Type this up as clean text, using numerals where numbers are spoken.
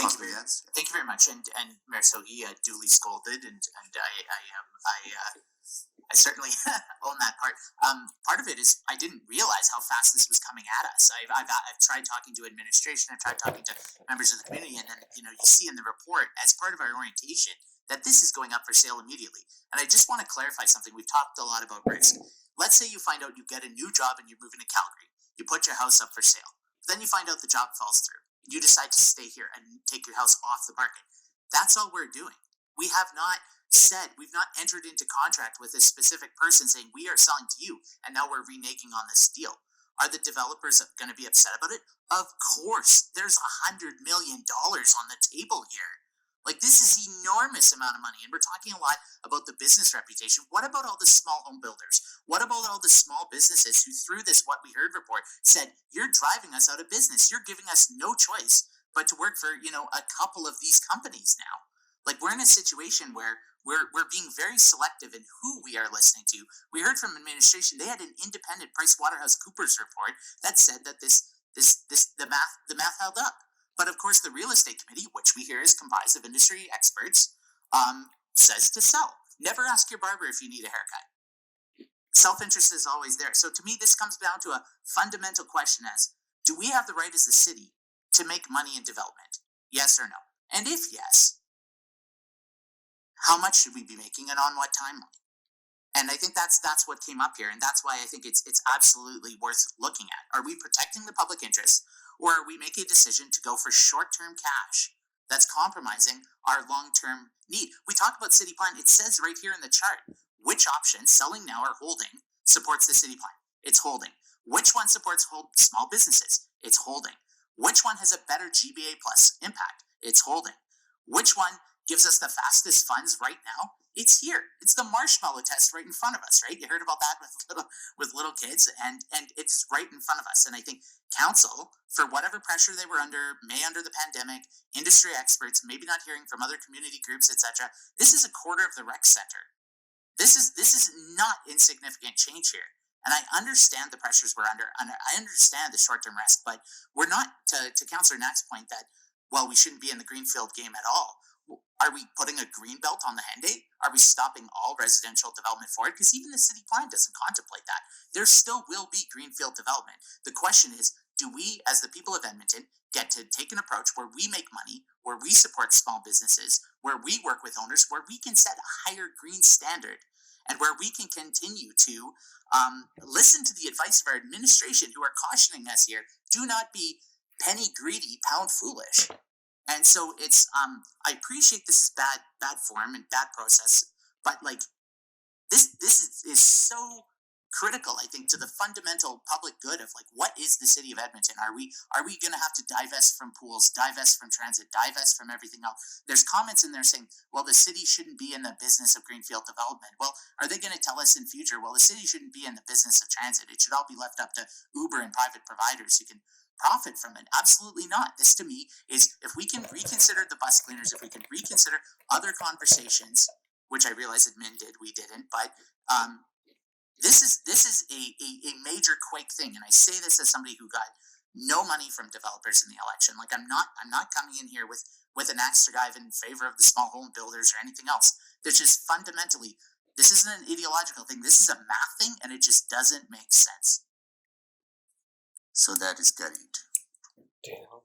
Thank you very much. And Mayor Sohi duly scolded, and I certainly own that part. Part of it is I didn't realize how fast this was coming at us. I've tried talking to administration, I've tried talking to members of the community, and then you see in the report as part of our orientation that this is going up for sale immediately. And I just want to clarify something. We've talked a lot about risk. Let's say you find out you get a new job and you're moving to Calgary. You put your house up for sale. Then you find out the job falls through. You decide to stay here and take your house off the market. That's all we're doing. We have not we've not entered into contract with a specific person saying we are selling to you and now we're reneging on this deal. Are the developers going to be upset about it? Of course. There's $100 million on the table here. Like, this is enormous amount of money, and we're talking a lot about the business reputation. What about all the small home builders? What about all the small businesses who, through this What We Heard report, said, you're driving us out of business. You're giving us no choice but to work for, a couple of these companies now. Like, we're in a situation where we're being very selective in who we are listening to. We heard from administration, they had an independent PricewaterhouseCoopers report that said that the math held up. But of course, the real estate committee, which we hear is comprised of industry experts, says to sell. Never ask your barber if you need a haircut. Self-interest is always there. So to me, this comes down to a fundamental question as, do we have the right as a city to make money in development? Yes or no? And if yes, how much should we be making and on what timeline? And I think that's what came up here, and that's why I think it's absolutely worth looking at. Are we protecting the public interest, or are we making a decision to go for short-term cash that's compromising our long-term need? We talk about city plan. It says right here in the chart which option, selling now or holding, supports the city plan. It's holding. Which one supports small businesses? It's holding. Which one has a better GBA plus impact? It's holding. Which one gives us the fastest funds right now? It's here. It's the marshmallow test right in front of us, right? You heard about that with little kids, and it's right in front of us. And I think council, for whatever pressure they were under the pandemic, industry experts, maybe not hearing from other community groups, etc. This is a quarter of the rec center. This is not insignificant change here. And I understand the pressures we're under, and I understand the short-term risk, but we're not, to Councillor Knack's point that, well, we shouldn't be in the greenfield game at all. Are we putting a green belt on the Henday? Are we stopping all residential development forward? Because even the city plan doesn't contemplate that. There still will be greenfield development. The question is, do we, as the people of Edmonton, get to take an approach where we make money, where we support small businesses, where we work with owners, where we can set a higher green standard, and where we can continue to listen to the advice of our administration who are cautioning us here, do not be penny greedy, pound foolish. And so it's, I appreciate this is bad form and bad process, but like this is so critical, I think, to the fundamental public good of like, what is the City of Edmonton? Are we going to have to divest from pools, divest from transit, divest from everything else? There's comments in there saying, well, the city shouldn't be in the business of greenfield development. Well, are they going to tell us in future, well, the city shouldn't be in the business of transit. It should all be left up to Uber and private providers who can profit from it? Absolutely not. This to me is, if we can reconsider the bus cleaners, if we can reconsider other conversations, which I realize admin did, we didn't, but this is a major quake thing. And I say this as somebody who got no money from developers in the election. Like, I'm not coming in here with an axe to drive in favor of the small home builders or anything else. There's just fundamentally, this isn't an ideological thing. This is a math thing, and it just doesn't make sense. So that is Garit. Daniel.